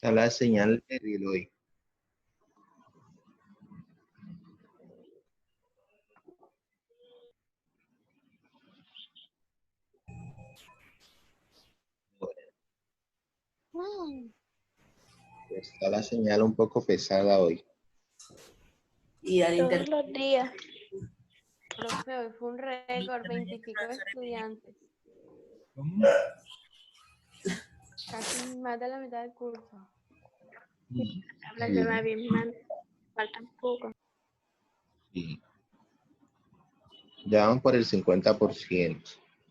Está la señal débil hoy. Está la señal un poco pesada hoy. Y al Todos los días. Profe, hoy fue un récord, 25 estudiantes. ¿Cómo? Casi más de la mitad del curso. Habla que va bien mal. Faltan poco. Sí. Ya van por el 50%.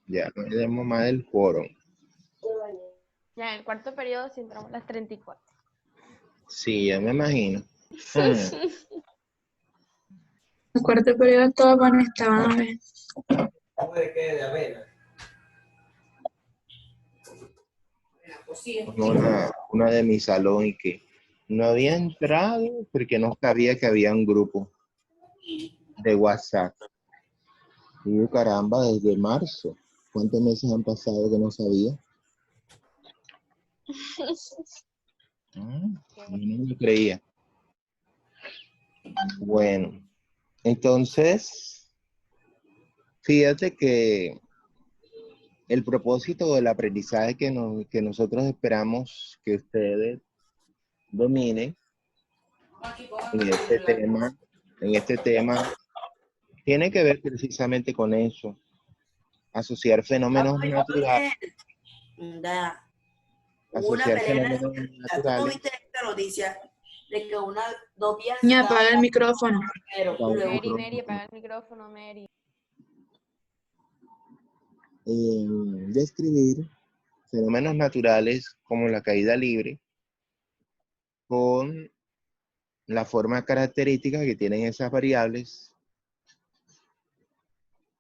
Ya no tenemos más del quórum. Ya en el cuarto periodo sí entramos las 34. Sí, ya me imagino. El cuarto periodo todos estaban a ver. ¿Cómo de qué? De avena. Una de mi salón y que no había entrado porque no sabía que había un grupo de WhatsApp. Y yo, caramba, desde marzo. ¿Cuántos meses han pasado que no sabía? Yo no me creía. Bueno, entonces, fíjate que el propósito del aprendizaje que nosotros esperamos que ustedes dominen en este tema, tiene que ver precisamente con eso. Asociar fenómenos naturales. Una Asociar pelea. fenómenos ¿Tú no naturales. viste esta noticia de que dos vías Niña, apaga el micrófono. Mary, apaga el micrófono, Mary. Describir fenómenos naturales como la caída libre con la forma característica que tienen esas variables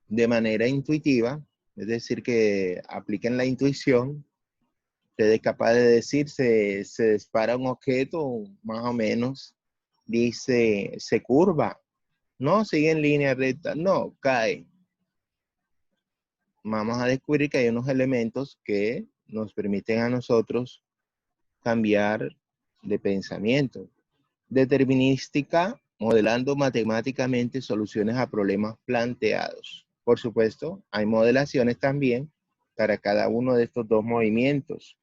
de manera intuitiva, es decir, que apliquen la intuición. Usted es capaz de decir, se dispara un objeto, más o menos, dice, se curva, no, sigue en línea recta, no, cae. Vamos a descubrir que hay unos elementos que nos permiten a nosotros cambiar de pensamiento. Determinística, modelando matemáticamente soluciones a problemas planteados. Por supuesto, hay modelaciones también para cada uno de estos dos movimientos.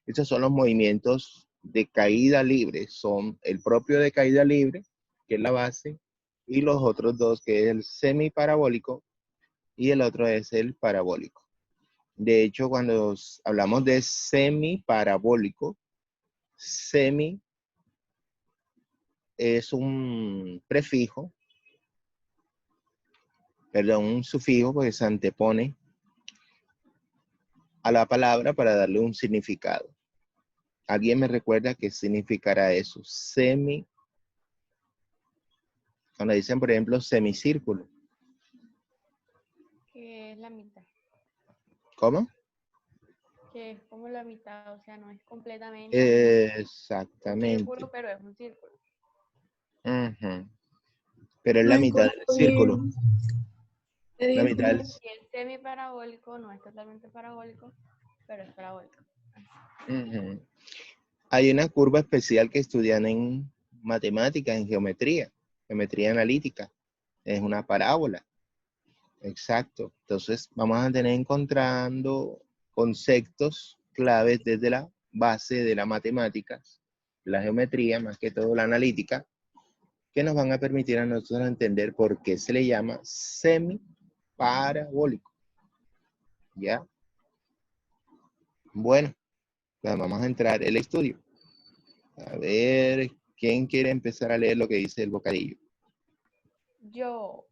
Estos son los movimientos de caída libre. Son el propio de caída libre, que es la base, y los otros dos, que es el semiparabólico, y el otro es el parabólico. De hecho, cuando hablamos de semiparabólico, semi es un prefijo, perdón, un sufijo que se antepone a la palabra para darle un significado. ¿Alguien me recuerda qué significará eso? Semi. Cuando dicen, por ejemplo, semicírculo. Que es la mitad. ¿Cómo? Que es como la mitad, o sea, no es completamente Exactamente. un círculo, pero es un círculo. Uh-huh. Pero es la mitad del círculo. La mitad del... Y el semiparabólico no es totalmente parabólico, pero es parabólico. Uh-huh. Hay una curva especial que estudian en matemáticas, en geometría analítica. Es una parábola. Exacto. Entonces vamos a tener encontrando conceptos claves desde la base de las matemáticas, la geometría, más que todo la analítica, que nos van a permitir a nosotros entender por qué se le llama semiparabólico. ¿Ya? Bueno, pues vamos a entrar en el estudio. A ver, ¿quién quiere empezar a leer lo que dice el bocadillo? Yo.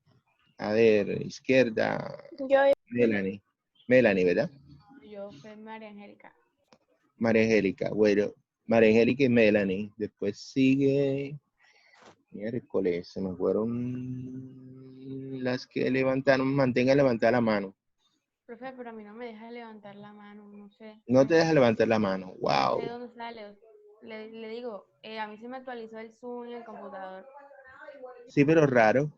A ver, izquierda. Yo. Melanie. Melanie, ¿verdad? Yo fui María Angélica. María Angélica. Bueno, María Angélica y Melanie. Después sigue... Miércoles, se me fueron las que levantaron. Mantenga levantada la mano. Profe, pero a mí no me deja levantar la mano, no sé. No te deja levantar la mano. Wow. No sé dónde sale. Le digo, a mí se me actualizó el Zoom en el computador. Sí, pero raro.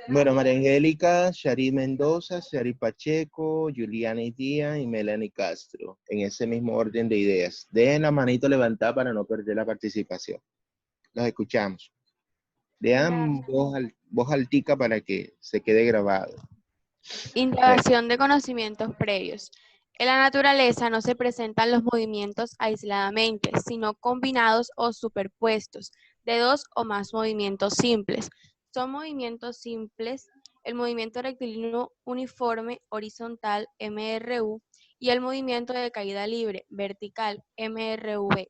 Bueno, María Angélica, Shari Mendoza, Shari Pacheco, Juliana Díaz y Melanie Castro. En ese mismo orden de ideas. Dejen la manito levantada para no perder la participación. Los escuchamos. Lean voz altica para que se quede grabado. Indagación de conocimientos previos. En la naturaleza no se presentan los movimientos aisladamente, sino combinados o superpuestos de dos o más movimientos simples. Son movimientos simples el movimiento rectilíneo uniforme horizontal MRU y el movimiento de caída libre vertical MRV.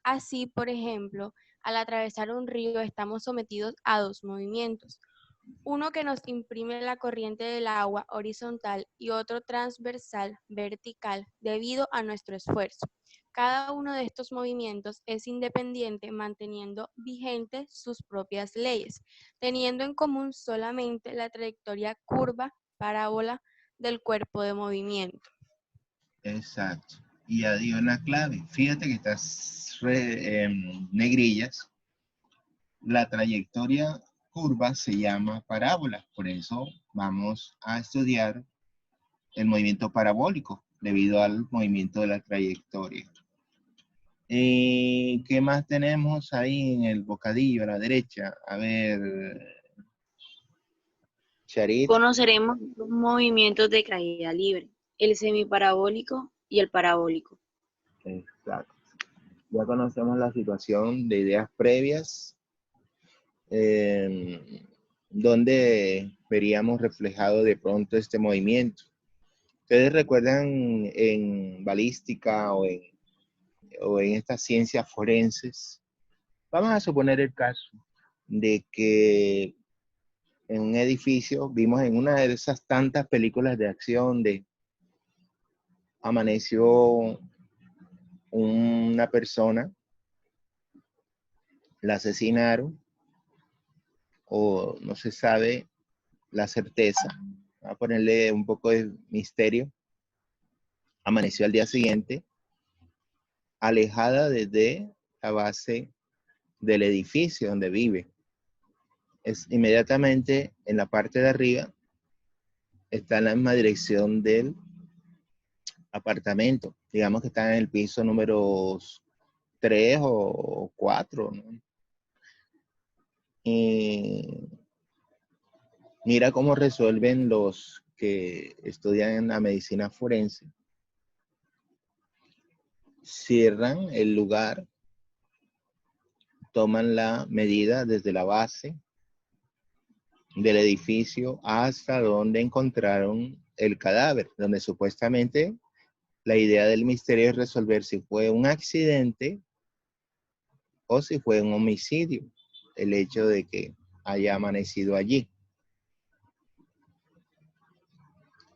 Así, por ejemplo, al atravesar un río estamos sometidos a dos movimientos. Uno que nos imprime la corriente del agua horizontal y otro transversal vertical debido a nuestro esfuerzo. Cada uno de estos movimientos es independiente manteniendo vigentes sus propias leyes, teniendo en común solamente la trayectoria curva, parábola del cuerpo de movimiento. Exacto. Y ya dio la clave. Fíjate que estas negrillas, la trayectoria curva se llama parábola. Por eso vamos a estudiar el movimiento parabólico debido al movimiento de la trayectoria. ¿Qué más tenemos ahí en el bocadillo a la derecha? A ver, Charit. Conoceremos dos movimientos de caída libre, el semiparabólico y el parabólico. Exacto. Ya conocemos la situación de ideas previas, donde veríamos reflejado de pronto este movimiento. ¿Ustedes recuerdan en balística o en estas ciencias forenses? Vamos a suponer el caso de que en un edificio vimos en una de esas tantas películas de acción de amaneció una persona, la asesinaron o no se sabe la certeza. Voy a ponerle un poco de misterio. Amaneció al día siguiente, alejada desde la base del edificio donde vive. Es inmediatamente en la parte de arriba, está en la misma dirección del apartamento. Digamos que está en el piso número 3 o 4, ¿no? Y mira cómo resuelven los que estudian la medicina forense. Cierran el lugar, toman la medida desde la base del edificio hasta donde encontraron el cadáver, donde supuestamente la idea del misterio es resolver si fue un accidente o si fue un homicidio, el hecho de que haya amanecido allí,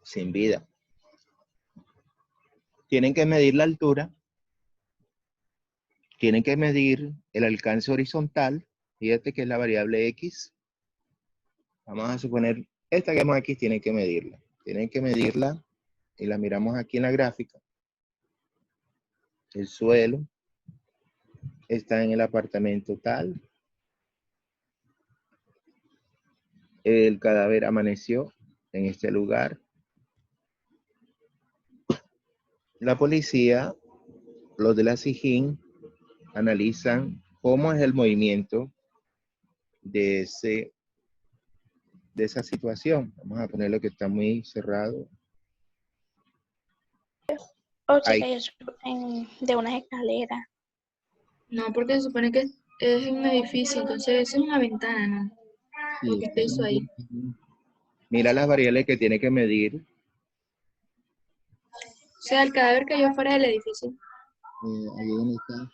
sin vida. Tienen que medir la altura, tienen que medir el alcance horizontal, fíjate que es la variable X. Vamos a suponer, esta que vemos aquí tienen que medirla. Tienen que medirla y la miramos aquí en la gráfica. El suelo está en el apartamento tal. El cadáver amaneció en este lugar. La policía, los de la SIJIN, analizan cómo es el movimiento de esa situación. Vamos a ponerlo que está muy cerrado. O se Ahí. cayó de unas escaleras. No, porque se supone que es un edificio, entonces eso es una ventana, ¿no? Lo que hizo ahí. Mira las variables que tiene que medir. O sea, el cadáver cayó fuera del edificio. Ahí donde está.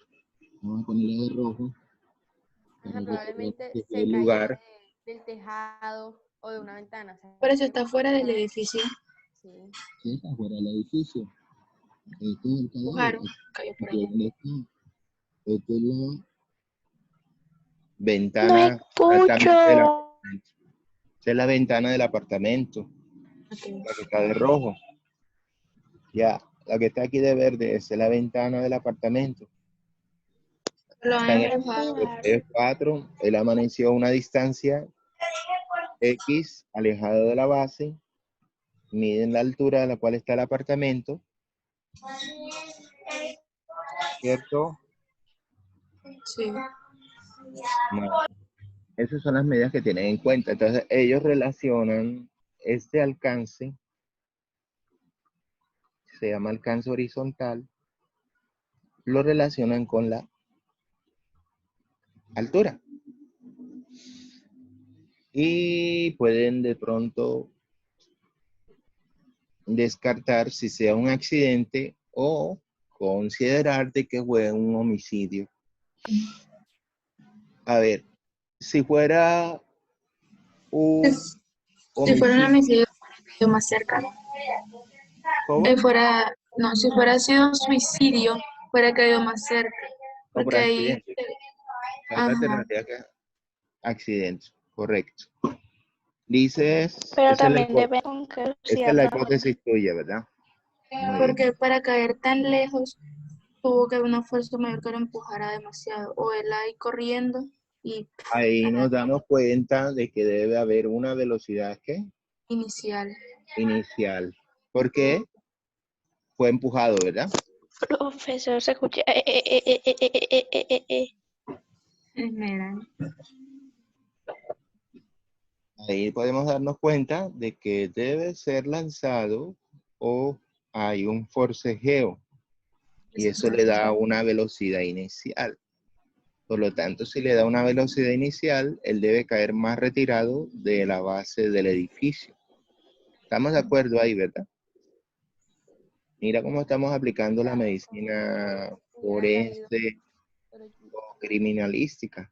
Vamos a ponerle de rojo. Probablemente se El cayó lugar. del tejado o de una ventana. O sea, Por eso está fuera del edificio. sí. Sí, está fuera del edificio. Este es el cadáver. Claro, cayó por allá. ¿Dónde está? Esta es la No ventana exactamente del escucho. apartamento. Esta es la ventana del apartamento. Okay. La que está de rojo. Ya, la que está aquí de verde, esa es la ventana del apartamento. Lo han Está en el empujado. 4. Él amaneció a una distancia X alejado de la base, miden la altura a la cual está el apartamento, ¿cierto? Sí. Bueno, esas son las medidas que tienen en cuenta. Entonces, ellos relacionan este alcance, se llama alcance horizontal, lo relacionan con la altura. Y pueden de pronto descartar si sea un accidente o considerar de que fue un homicidio. A ver, si fuera un Si fuera un homicidio, homicidio más cercano. ¿cómo? Si fuera sido suicidio, fuera caído más cerca. O por Porque ahí, accidente. La otra ajá, alternativa que accidente, correcto. Dices, Pero esa es la, también depende con qué esta es velocidad la va. hipótesis tuya, ¿verdad? Muy bien. porque para caer tan lejos tuvo que haber una fuerza mayor que lo empujara demasiado. O él ahí corriendo y Ahí nos damos cuenta de que debe haber una velocidad ¿qué? inicial. Inicial. ¿Por qué? Fue empujado, ¿verdad? Profesor, se escucha. Mira, Ahí podemos darnos cuenta de que debe ser lanzado o hay un forcejeo y eso le da una velocidad inicial. Por lo tanto, si le da una velocidad inicial, él debe caer más retirado de la base del edificio. ¿Estamos de acuerdo ahí, verdad? Mira cómo estamos aplicando la medicina forense o criminalística.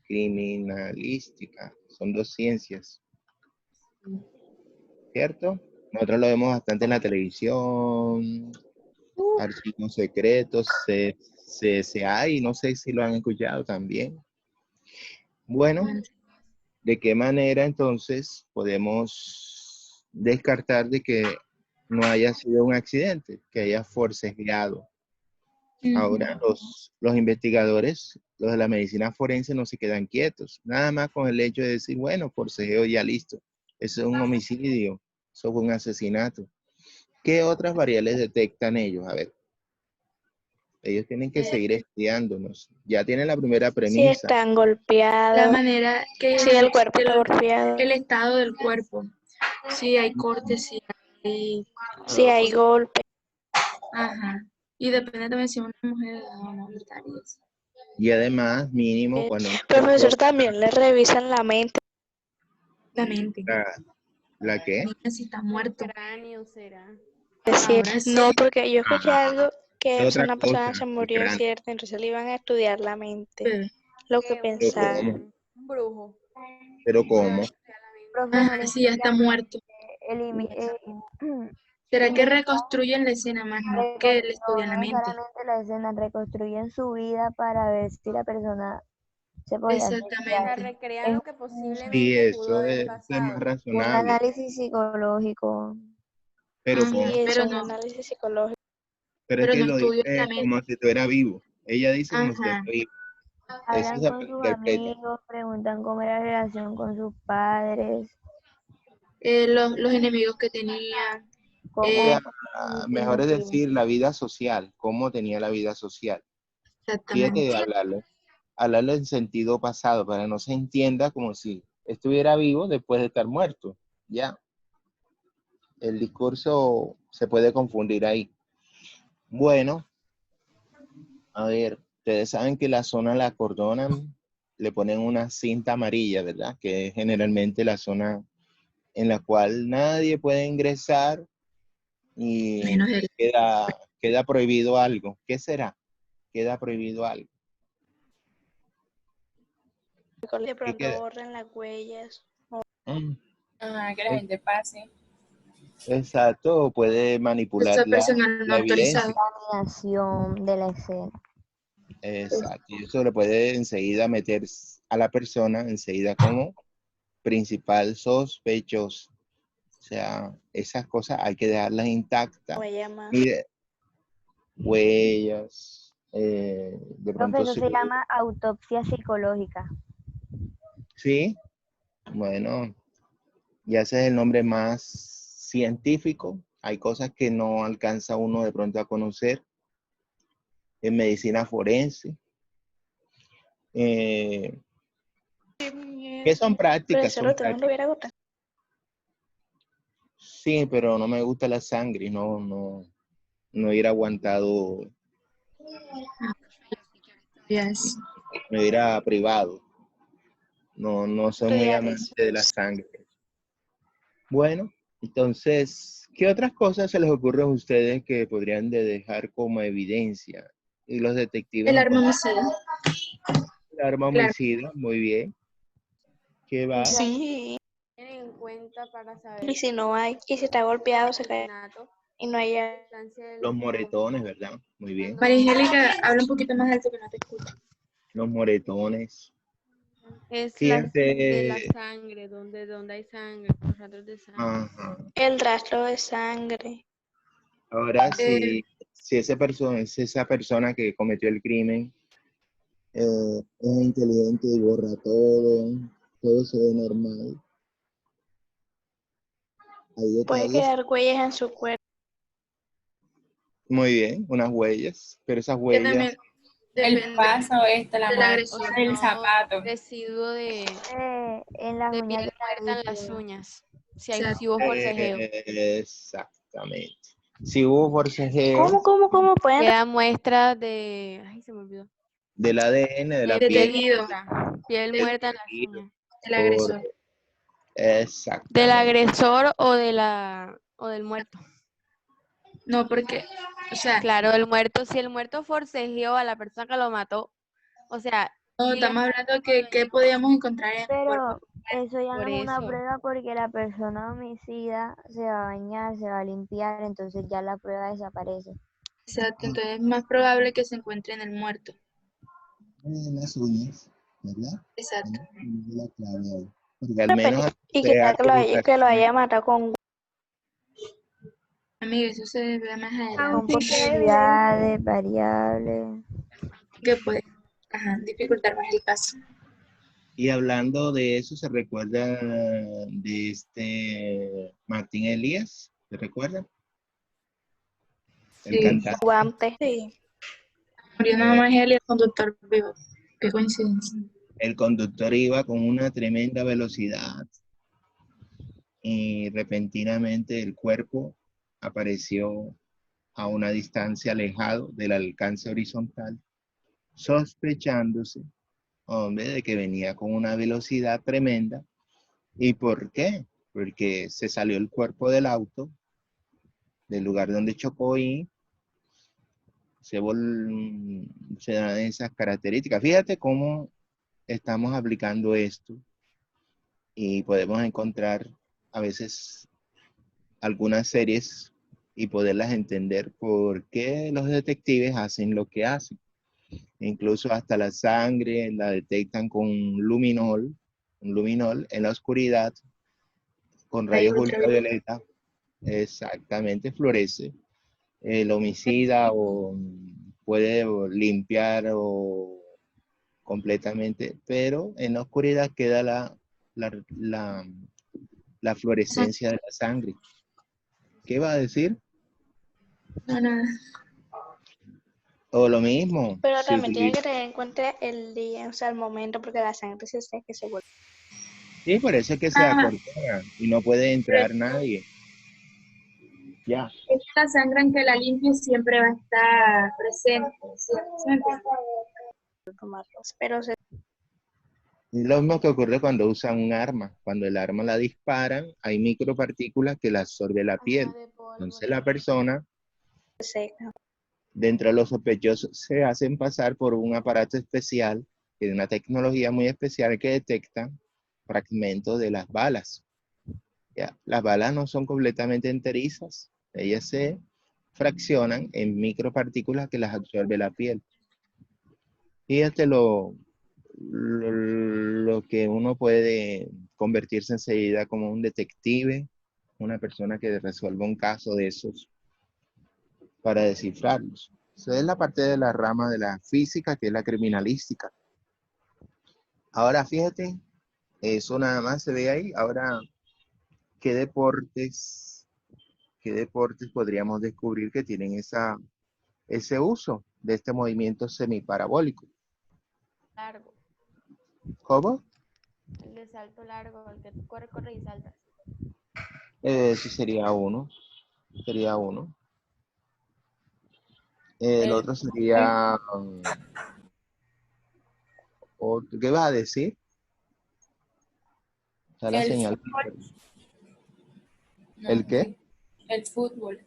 Criminalística. Son dos ciencias. ¿Cierto? Nosotros lo vemos bastante en la televisión, Archivos Secretos, CSA, y no sé si lo han escuchado también. Bueno, ¿de qué manera entonces podemos descartar de que no haya sido un accidente, que haya forcejeado? Ahora los investigadores, los de la medicina forense no se quedan quietos, nada más con el hecho de decir, bueno, forcejeo ya listo, eso es un homicidio, eso fue un asesinato. ¿Qué otras variables detectan ellos? A ver, ellos tienen que seguir estudiándonos. Ya tienen la primera Si premisa. están la golpeados, manera que si el cuerpo está golpeado, el estado del cuerpo, si hay cortes, si hay, si hay golpe. ajá, y depende también si es una mujer o una mujer y eso. Y además, mínimo, cuando una Profesor, persona, también le revisan la mente. La mente, ¿la qué? niña si está muerto. Cráneo será. Es decir, Ahora sí, no, porque yo escuché Ajá. algo que Otra una persona cosa, se el murió, cráneo. ¿cierto? Entonces le iban a estudiar la mente, bebé. lo que Pero pensaba. ¿cómo? Un brujo. Pero ¿cómo? Ajá, sí, ya está muerto. Mm. ¿Será que reconstruyen la escena más, no que le estudian la No mente? solamente la escena, reconstruyen su vida para ver si la persona se podía O sea, Exactamente. recrean Es lo que Sí, posiblemente pudo eso haber es más pasado. un razonable. análisis psicológico. Pero Ajá, ¿cómo? Sí, es pero un no, análisis psicológico. Pero es pero que no lo estudian la dice como mente. si estuviera vivo. Ella dice como si Ajá, estuviera vivo. Eso Hablan se con sus interpreta. amigos, preguntan cómo era la relación con sus padres, los enemigos que tenía, O cómo sea, se mejor es motiva. decir la vida social, cómo tenía la vida social. Fíjate de exactamente. hablarlo en sentido pasado, para que no se entienda como si estuviera vivo después de estar muerto. Ya, el discurso se puede confundir ahí. Bueno, a ver, ustedes saben que la zona la acordonan, le ponen una cinta amarilla, ¿verdad? Que es generalmente la zona en la cual nadie puede ingresar y Menos él. queda prohibido algo. ¿Qué será? Queda prohibido algo. De ¿Qué pronto queda? borran las huellas. Mm, Ajá, que la es- gente pase. exacto, puede manipular Esa personal no la autorizado. evidencia. Planeación de la escena. Exacto, y eso le puede enseguida meter a la persona enseguida como principal sospechoso. O sea, esas cosas hay que dejarlas intactas. Huella más. Mire, huellas, de pronto Profesor, sí. se llama autopsia psicológica. Sí, Bueno, ya ese es el nombre más científico. Hay cosas que no alcanza uno de pronto a conocer. En medicina forense. Que son prácticas, son prácticas. Sí, pero no me gusta la sangre, no hubiera aguantado, Yes. me hubiera privado. No soy muy Estudiar amante eso. de la sangre. Bueno, entonces, ¿qué otras cosas se les ocurre a ustedes que podrían de dejar como evidencia? Y los detectives El nos arma contaron. homicida. El arma Claro. homicida, muy bien. ¿Qué va? Sí, Tienen en cuenta para saber y si no hay, y si está golpeado, se cae asesinato, y no hay. la distancia de Los los moretones, ¿verdad? Muy bien. María Angélica, habla un poquito más alto que no te escucho. Los moretones. es de la Fíjate. sangre, donde hay sangre, los rastros de sangre. Ajá. El rastro de sangre. Ahora, si esa persona que cometió el crimen es inteligente y borra todo se ve normal. Hay Puede detalles. quedar huellas en su cuerpo. Muy bien, unas huellas, pero esas Que huellas, también El depende paso, la del mano, agresor. el No, zapato. residuo de En las uñas piel de muerta la en las víctima. uñas. Exacto. Si hubo forcejeo. exactamente. Si hubo forcejeo ¿Cómo pueden? Queda muestra de, ay, se me olvidó. del ADN, de la De piel, piel Del muerta en las tejido, uñas. El agresor. Del exactamente. agresor o del muerto. No, porque, o sea, Claro, el muerto, si el muerto forcejeó a la persona que lo mató, o sea, no, si la estamos hablando que podíamos encontrar en el cuerpo. Pero eso ya por no es una eso, prueba porque la persona homicida se va a bañar, se va a limpiar, entonces ya la prueba desaparece. Exacto, entonces es más probable que se encuentre en el muerto. Las uñas, ¿verdad? Exacto. La clave ahí. Porque al menos Y que sea que lo haya matado con. Amigo, eso se ve más Son adelante. posibilidades, variables. Que puede, dificultar más el caso. Y hablando de eso, ¿se recuerda de este Martín Elías? ¿Se recuerda? El Sí, cantante. Guantes. Sí. murió nada más él y el conductor vivo. Qué coincidencia. El conductor iba con una tremenda velocidad y repentinamente el cuerpo apareció a una distancia alejado del alcance horizontal, sospechándose, hombre, de que venía con una velocidad tremenda. ¿Y por qué? Porque se salió el cuerpo del auto, del lugar donde chocó y se dan esas características. Fíjate cómo estamos aplicando esto y podemos encontrar a veces algunas series y poderlas entender por qué los detectives hacen lo que hacen. Incluso hasta la sangre la detectan con un luminol en la oscuridad, con rayos ultravioleta. Exactamente, fluoresce. El homicida o puede limpiar o completamente, pero en la oscuridad queda la fluorescencia de la sangre. ¿Qué va a decir? No, nada. O lo mismo, Pero si también tiene utiliza. que tener en cuenta el día, o sea, el momento, porque la sangre se seca que se vuelve. Sí, por eso es que se Ah, acortona y no puede pero entrar nadie. Ya. es que la sangre en que la limpie siempre va a estar presente. ¿Sí? ¿Sí me entiendes? Tomarlos. Pero se. Es lo mismo que ocurre cuando usan un arma. Cuando el arma la disparan, hay micropartículas que la absorbe la piel. de polvo, Entonces la persona, Seca. dentro de los sospechosos, se hacen pasar por un aparato especial, que es una tecnología muy especial que detecta fragmentos de las balas. ¿Ya? Las balas no son completamente enterizas. Ellas se fraccionan en micropartículas que las absorbe la piel. Fíjate lo que uno puede convertirse enseguida como un detective, una persona que resuelva un caso de esos para descifrarlos. Esa es la parte de la rama de la física, que es la criminalística. Ahora fíjate Eso nada más se ve ahí. Ahora, ¿qué deportes podríamos descubrir que tienen ese uso de este movimiento semiparabólico? Largo. ¿Cómo? El de salto largo, el que tú corre, corre y saltas. Sí sería uno. Sería uno. El otro sería... ¿qué vas a decir? Está la El señal. No, ¿El qué? sí. El fútbol.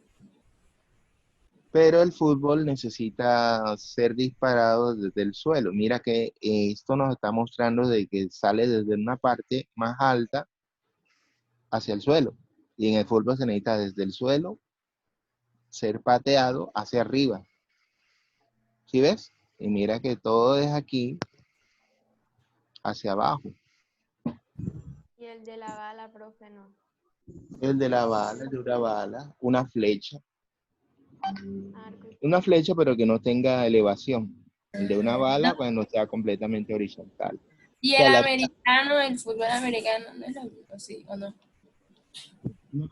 Pero el fútbol necesita ser disparado desde el suelo. Mira que esto nos está mostrando de que sale desde una parte más alta hacia el suelo. Y en el fútbol se necesita desde el suelo ser pateado hacia arriba. ¿Sí ves? Y mira que todo es aquí hacia abajo. Y el de la bala, profe, no. El de la bala, el de una bala, una flecha. Arco y Una flecha. flecha pero que no tenga elevación. El de una bala cuando sea completamente horizontal. Y O el sea, americano, el fútbol americano, ¿no es lo mismo? ¿Sí o no?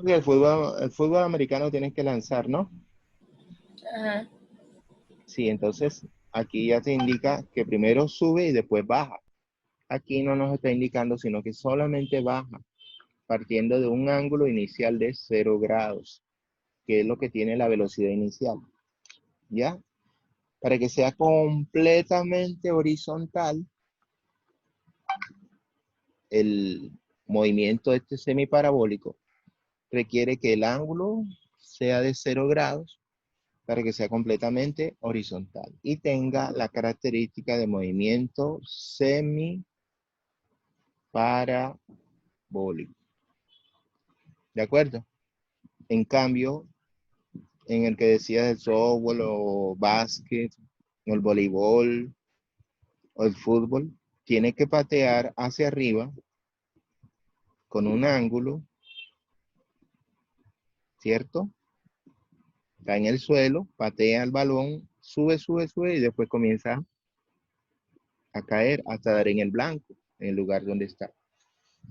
el fútbol americano tienes que lanzar, ¿no? Ajá. Sí, entonces aquí ya te indica que primero sube y después baja. Aquí no nos está indicando, sino que solamente baja, partiendo de un ángulo inicial de 0 grados, que es lo que tiene la velocidad inicial. ¿Ya? Para que sea completamente horizontal, el movimiento de este semiparabólico requiere que el ángulo sea de 0 grados para que sea completamente horizontal y tenga la característica de movimiento semiparabólico. ¿De acuerdo? En cambio, en el que decías el softball o básquet o el voleibol o el fútbol, tiene que patear hacia arriba con un ángulo, ¿cierto? Está en el suelo, patea el balón, sube, sube, sube y después comienza a caer hasta dar en el blanco, en el lugar donde está.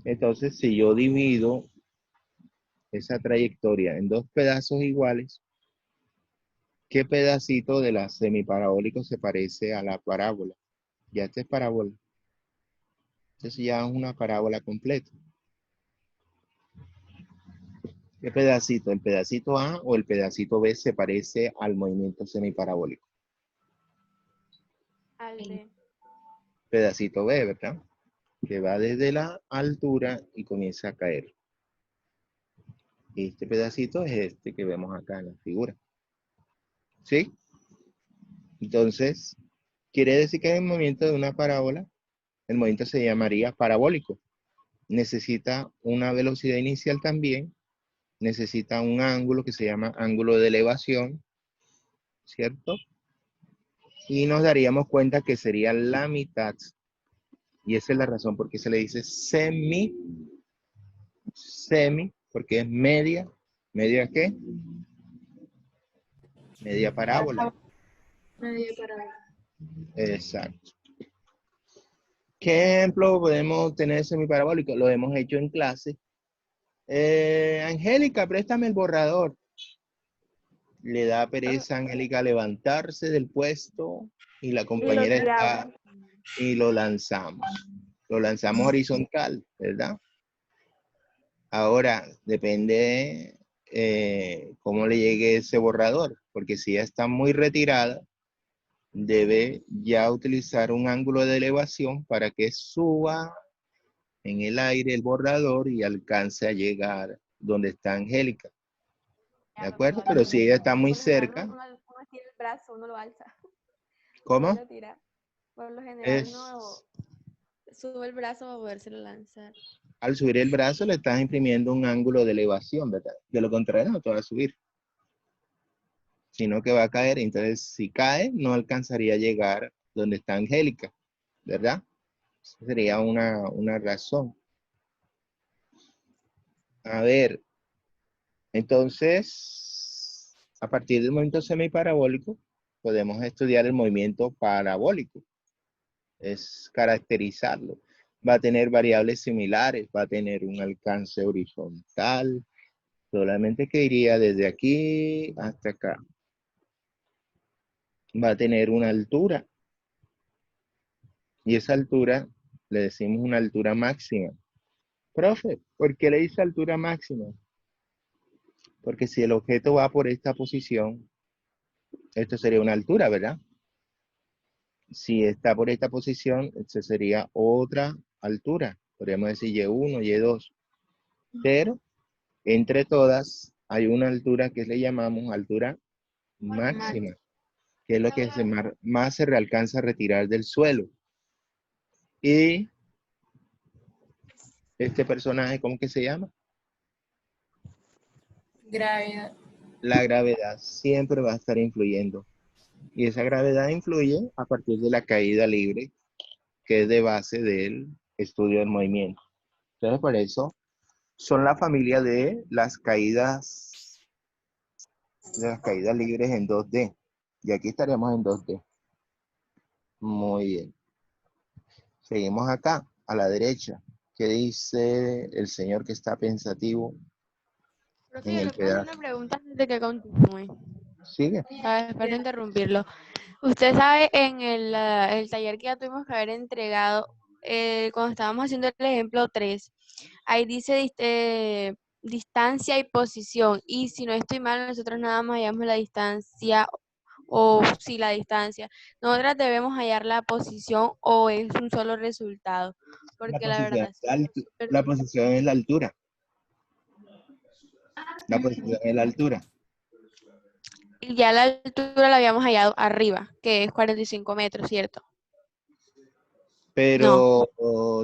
Entonces, si yo divido esa trayectoria en dos pedazos iguales, ¿qué pedacito de la semiparabólica se parece a la parábola? Ya esta es parábola. Entonces ya es una parábola completa. ¿Qué pedacito? ¿El pedacito A o el pedacito B se parece al movimiento semiparabólico? Al de. Pedacito B, ¿verdad? Que va desde la altura y comienza a caer. Este pedacito es este que vemos acá en la figura. ¿Sí? Entonces, quiere decir que en el movimiento de una parábola, el movimiento se llamaría parabólico. Necesita una velocidad inicial también, necesita un ángulo que se llama ángulo de elevación, ¿cierto? Y nos daríamos cuenta que sería la mitad. Y esa es la razón por qué se le dice semi, porque es media. ¿Media qué? Media parábola. Media parábola. Exacto. ¿Qué ejemplo podemos tener semiparabólico? Lo hemos hecho en clase. Angélica, préstame el borrador. Le da pereza a Angélica levantarse del puesto y la compañera está y lo lanzamos. Lo lanzamos horizontal, ¿verdad? Ahora, depende cómo le llegue ese borrador, porque si ya está muy retirada, debe ya utilizar un ángulo de elevación para que suba en el aire el borrador y alcance a llegar donde está Angélica. ¿De acuerdo? Pero si ella está muy cerca. Uno tira el brazo, uno lo alza. ¿Cómo? Lo tira. Por lo general, uno Es, sube el brazo para podérselo lanzar. al subir el brazo le estás imprimiendo un ángulo de elevación, ¿verdad? De lo contrario no te va a subir, sino que va a caer. Entonces, si cae, no alcanzaría a llegar donde está Angélica, ¿verdad? Esa sería una razón. A ver, entonces, a partir del movimiento semiparabólico, podemos estudiar el movimiento parabólico. Es caracterizarlo. va a tener variables similares, va a tener un alcance horizontal, solamente que iría desde aquí hasta acá. Va a tener una altura, y esa altura le decimos una altura máxima. Profe, ¿por qué le dice altura máxima? Porque si el objeto va por esta posición, esto sería una altura, ¿verdad? Si está por esta posición, esta sería otra altura. Podríamos decir Y1, Y2. Pero entre todas hay una altura que le llamamos altura máxima, que es lo que más se alcanza a retirar del suelo. Y este personaje, ¿cómo que se llama? Gravedad. La gravedad siempre va a estar influyendo. Y esa gravedad influye a partir de la caída libre, que es de base del estudio del movimiento. Entonces, por eso son la familia de las caídas libres en 2D. Y aquí estaríamos en 2D. Muy bien. Seguimos acá, a la derecha. ¿Qué dice el señor que está pensativo Profe, en yo el le puedo hacer pedazo? una pregunta antes de que continúe. Sigue. Espero de interrumpirlo. Usted sabe, en el taller que ya tuvimos que haber entregado, cuando estábamos haciendo el ejemplo 3, ahí dice distancia y posición. Y si no estoy mal, nosotros nada más hallamos la distancia o sí, la distancia. Nosotras debemos hallar la posición o es un solo resultado. Porque la verdad sí es súper La posición es la altura. La posición es la altura. Y ya la altura la habíamos hallado arriba, que es 45 metros, ¿cierto? Pero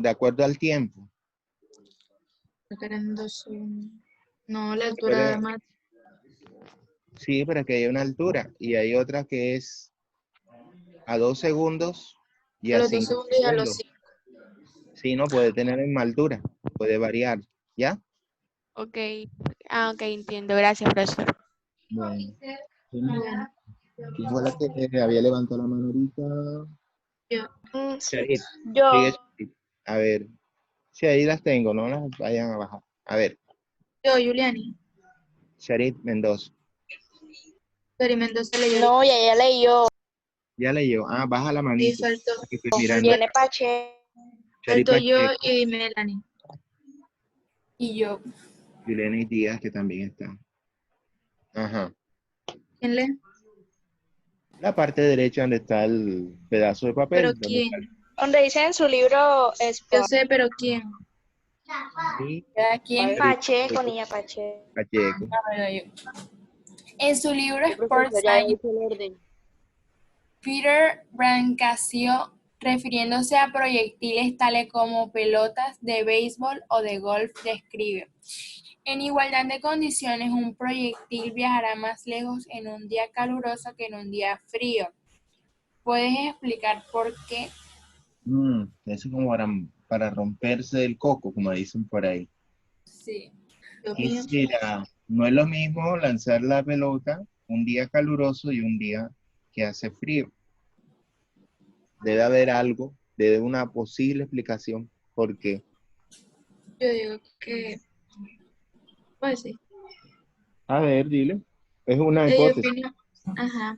de acuerdo al tiempo. Creo que eran 2 segundos. No, la altura Pero- más. Sí, pero que hay una altura. Y hay otra que es a 2 segundos y A a los 2 5 segundos y a los segundos. 5. Sí, no puede tener la misma altura. Puede variar. ¿Ya? Ok. Ah, ok, entiendo. Gracias, profesor. Bueno. Bueno, ¿Quién fue la que había levantado la mano ahorita? yo. Charit. Yo, Sigue, Charit. A ver. Sí, ahí las tengo, no las vayan a bajar. A ver. Juliani. Charit Mendoza. Sori Mendoza leyó. no, ya leyó. Ya leyó. Ah, baja la Y manito. faltó. Que estoy mirando. Viene Pache. Charit Faltó yo Pacheco. y Melanie. Y yo. Juliana Díaz, que también está. Ajá. ¿Quién lee? La parte derecha donde está el pedazo de ¿Pero papel. Donde está quién? Donde dice en su libro Yo sé, pero ¿quién? el ¿Quién? Pache con ella Pache. Pacheco. En su libro El Sport profesor ya Science, hizo el orden. Peter Brancasio, refiriéndose a proyectiles tales como pelotas de béisbol o de golf, describe: en igualdad de condiciones, un proyectil viajará más lejos en un día caluroso que en un día frío. ¿Puedes explicar por qué? Eso es como para romperse el coco, como dicen por ahí. Sí. Dios ¿Qué mío. será? No es lo mismo lanzar la pelota un día caluroso y un día que hace frío. Debe haber algo, debe haber una posible explicación. ¿Por qué? Yo digo que. Pues sí. A ver, dile. Es una Yo hipótesis.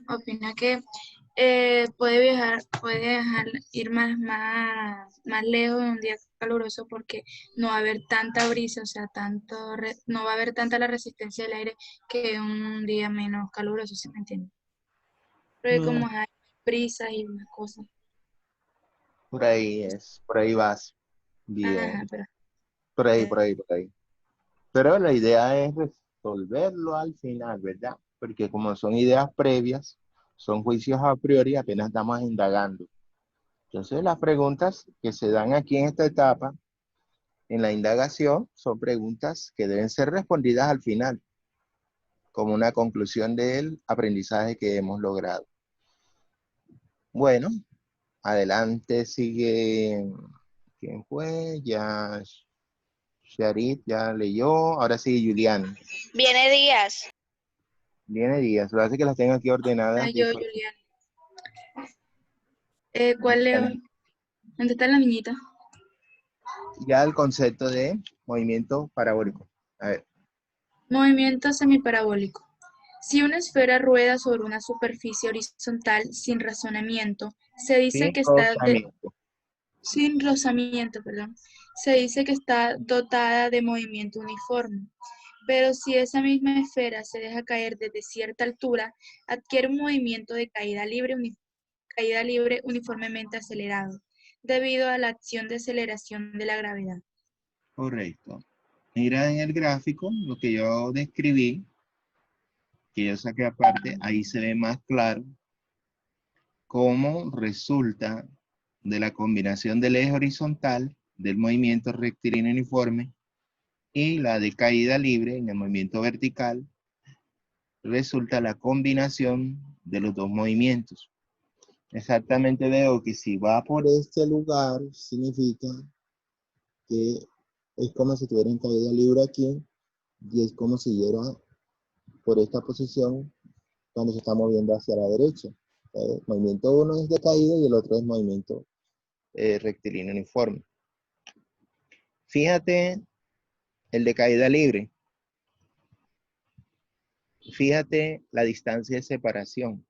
opino que puede viajar, ir más lejos en un día caluroso porque no va a haber tanta brisa, o sea, no va a haber tanta la resistencia del aire que un día menos caluroso, ¿sí me entiende? Porque como hay brisas y unas cosas. Por ahí es, por ahí vas. Ajá, Bien. pero Por ahí. Pero la idea es resolverlo al final, ¿verdad? Porque como son ideas previas, son juicios a priori, apenas estamos indagando. Entonces, las preguntas que se dan aquí en esta etapa, en la indagación, son preguntas que deben ser respondidas al final, como una conclusión del aprendizaje que hemos logrado. Bueno, adelante sigue. ¿Quién fue? Ya Sharit ya leyó. Ahora sigue Julián. Viene Díaz. Viene Díaz. Lo hace que las tengo aquí ordenadas. yo, Julián. ¿Cuál leo? ¿Dónde está la niñita? ya el concepto de movimiento parabólico. A ver. Movimiento semiparabólico. Si una esfera rueda sobre una superficie horizontal sin razonamiento, se dice que está sin rozamiento, perdón. Se dice que está dotada de movimiento uniforme. Pero si esa misma esfera se deja caer desde cierta altura, adquiere un movimiento de caída libre uniformemente acelerado, debido a la acción de aceleración de la gravedad. Correcto. Mira en el gráfico lo que yo describí, que yo saqué aparte, ahí se ve más claro cómo resulta de la combinación del eje horizontal, del movimiento rectilíneo uniforme, y la de caída libre en el movimiento vertical, resulta la combinación de los dos movimientos. Exactamente veo que si va por este lugar, significa que es como si tuviera en caída libre aquí, y es como si siguiera por esta posición cuando se está moviendo hacia la derecha. El movimiento uno es de caída y el otro es movimiento rectilíneo uniforme. Fíjate el de caída libre. Fíjate la distancia de separación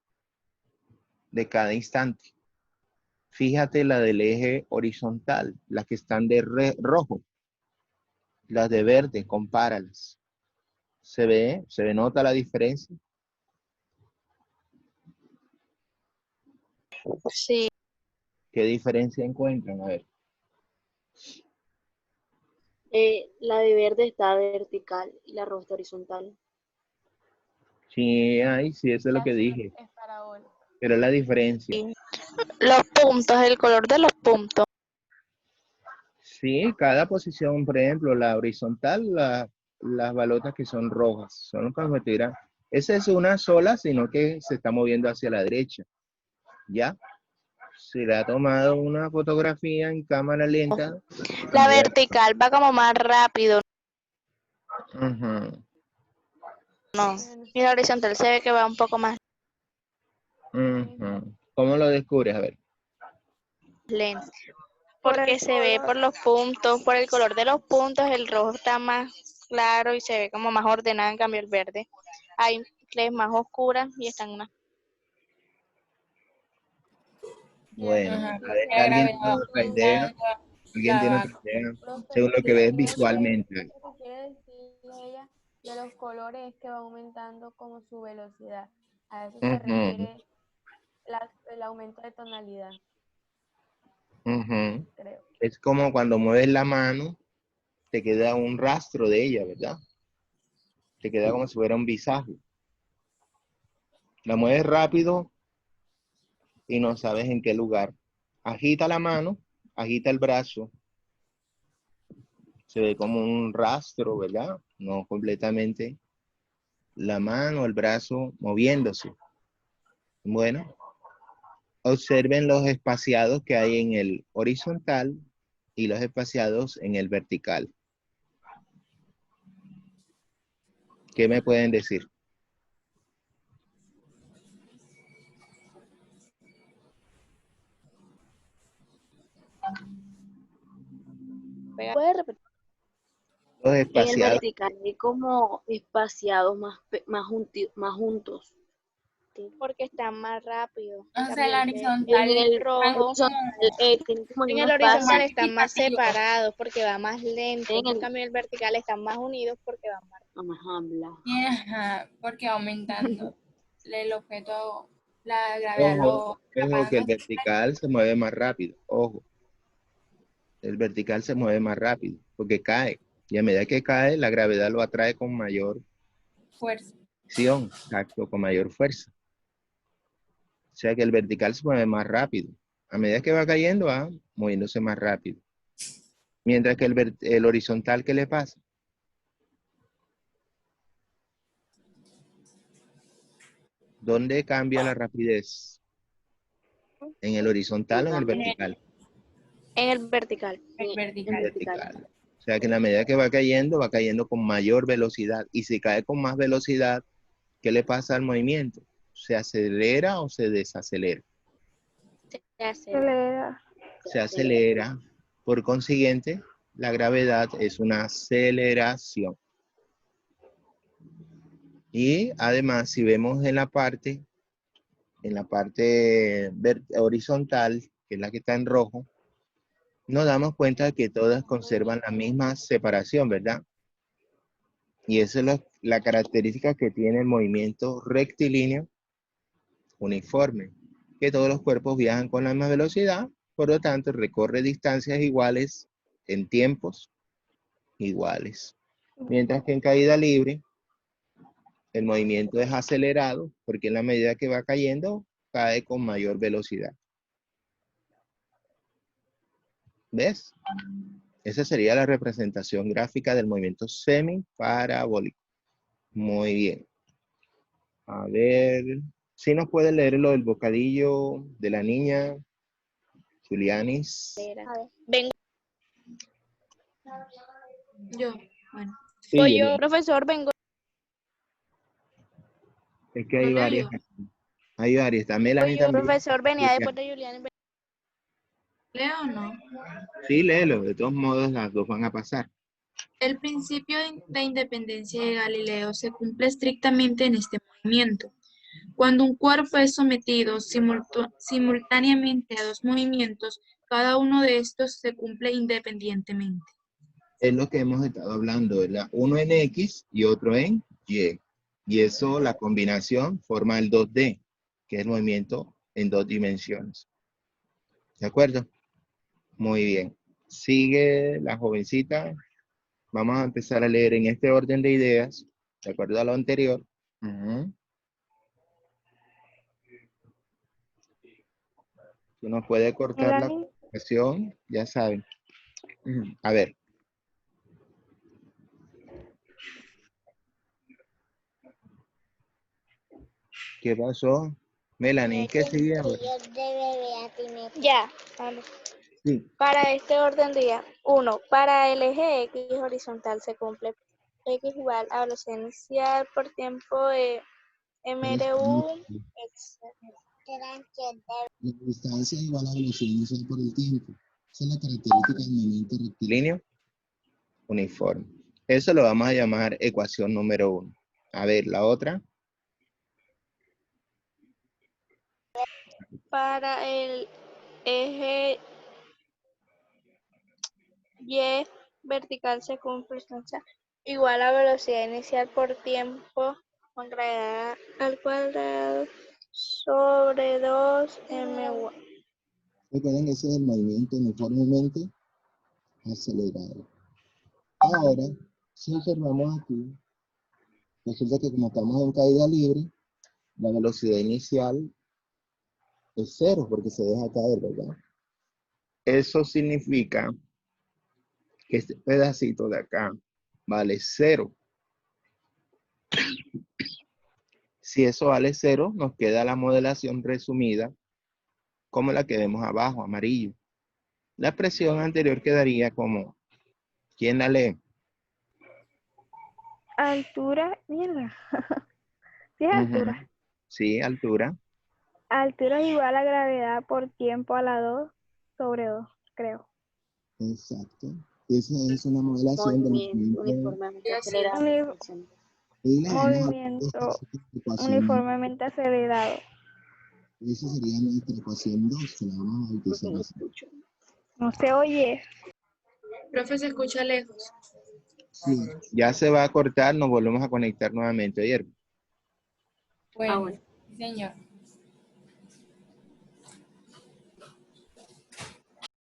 de cada instante. Fíjate la del eje horizontal, las que están de rojo, las de verde, compáralas. ¿Se nota la diferencia? Sí. ¿Qué diferencia encuentran? A ver. La de verde está vertical y la roja está horizontal. Sí, sí, eso es lo que dije. Es parabólico. Pero es la diferencia. Los puntos, el color de los puntos. Sí, cada posición, por ejemplo, la horizontal, las balotas que son rojas, son las que tiran. Esa es una sola, sino que se está moviendo hacia la derecha. ¿Ya? Se le ha tomado una fotografía en cámara lenta. La vertical va como más rápido. Uh-huh. No. Y la horizontal se ve que va un poco más Uh-huh. ¿Cómo lo descubres? A ver. lento. Porque se ve por los puntos, por el color de los puntos, el rojo está más claro y se ve como más ordenado, en cambio el verde. Hay tres más oscuras y están unas. Bueno, Ajá, a ver, porque la ¿alguien gravedad tiene va otra idea? aumentando, ¿Alguien tiene otra idea? Según lo que ves visualmente. Lo que quiere decirle ella de los colores es que va aumentando como su velocidad. A eso se Uh-huh. refiere el aumento de tonalidad, Uh-huh. creo. Es como cuando mueves la mano, te queda un rastro de ella, ¿verdad? Te queda como si fuera un visaje. La mueves rápido y no sabes en qué lugar. Agita la mano, agita el brazo. Se ve como un rastro, ¿verdad? No completamente la mano, el brazo moviéndose. Bueno, observen los espaciados que hay en el horizontal y los espaciados en el vertical. ¿Qué me pueden decir? ¿Puedes repetir? Los En el espaciados. vertical hay como espaciados más juntos. Porque están más rápido. o sea, la En horizontal, el rojo, tienen como En un el horizontal espacio. están más separados porque va más lento. En En el- cambio, en el vertical están más unidos porque van más rápido. Vamos a hablar. ajá, porque va aumentando el objeto, la gravedad Ojo, lo ojo que el atrapando. vertical se mueve más rápido. Ojo. El vertical se mueve más rápido porque cae. Y a medida que cae, la gravedad lo atrae con mayor Fuerza. acción, exacto, con mayor fuerza. O sea que el vertical se mueve más rápido. A medida que va cayendo, va moviéndose más rápido. Mientras que el horizontal, ¿qué le pasa? ¿Dónde cambia la rapidez? ¿En el horizontal o en el vertical? En el vertical. El vertical. Vertical. O sea que en la medida que va cayendo con mayor velocidad. Y si cae con más velocidad, ¿qué le pasa al movimiento? ¿Se acelera o se desacelera? Se hace. Se le da. Se acelera. Por consiguiente, la gravedad es una aceleración. Y además, si vemos en la parte horizontal, que es la que está en rojo, nos damos cuenta de que todas conservan la misma separación, ¿verdad? Y esa es la característica que tiene el movimiento rectilíneo uniforme, que todos los cuerpos viajan con la misma velocidad, por lo tanto recorre distancias iguales en tiempos iguales. Mientras que en caída libre, el movimiento es acelerado, porque en la medida que va cayendo, cae con mayor velocidad. ¿Ves? Esa sería la representación gráfica del movimiento semiparabólico. Muy bien. A ver, si nos puede leer lo del bocadillo de la niña, Julianis. Vengo. Yo, bueno. Sí, Voy Julián. yo, profesor, vengo. Es que hay ¿Lo leo varias. yo? Hay varias. Está Voy Melanie yo, también. profesor, venía Julián. después de Julián. ¿Leo o no? Sí, léelo. De todos modos, las dos van a pasar. El principio de independencia de Galileo se cumple estrictamente en este movimiento. Cuando un cuerpo es sometido simultáneamente a dos movimientos, cada uno de estos se cumple independientemente. Es lo que hemos estado hablando, ¿verdad? Uno en X y otro en Y. Y eso, la combinación, forma el 2D, que es el movimiento en dos dimensiones. ¿De acuerdo? Muy bien. Sigue la jovencita. Vamos a empezar a leer en este orden de ideas, de acuerdo a lo anterior. Si uno puede cortar la Melanie. comunicación, ya saben. A ver. ¿Qué pasó? Melanie, ¿qué sigue ahora? Ya, vale. Sí. Para este orden de día, 1. Para el eje X horizontal se cumple X igual a velocidad inicial por tiempo de MRU, La distancia es igual a velocidad inicial por el tiempo. Esa es la característica del movimiento rectilíneo uniforme. Eso lo vamos a llamar ecuación número 1. A ver, la otra. para el eje Y vertical se cumple distancia igual a velocidad inicial por tiempo con gravedad al cuadrado sobre 2 mv. Recuerden que ese es el movimiento uniformemente acelerado. Ahora, si observamos aquí, resulta que como estamos en caída libre, la velocidad inicial es 0 porque se deja caer, ¿verdad? Eso significa que este pedacito de acá vale 0. Si eso vale 0, nos queda la modelación resumida como la que vemos abajo, amarillo. La expresión anterior quedaría como, ¿quién la lee? Altura, mierda. ¿Sí es altura? Sí, altura. Altura es igual a gravedad por tiempo a la 2 sobre 2, creo. Exacto. Esa es una modelación de Movimiento movimiento. uniformemente acelerado. Movimiento uniformemente acelerado. Esa sería nuestra ecuación 2, que la vamos a Porque utilizar no así. escucho. No se oye. Profe, se escucha lejos. Sí, ya se va a cortar, nos volvemos a conectar nuevamente, ¿oyeron? Bueno, bueno. sí, señor.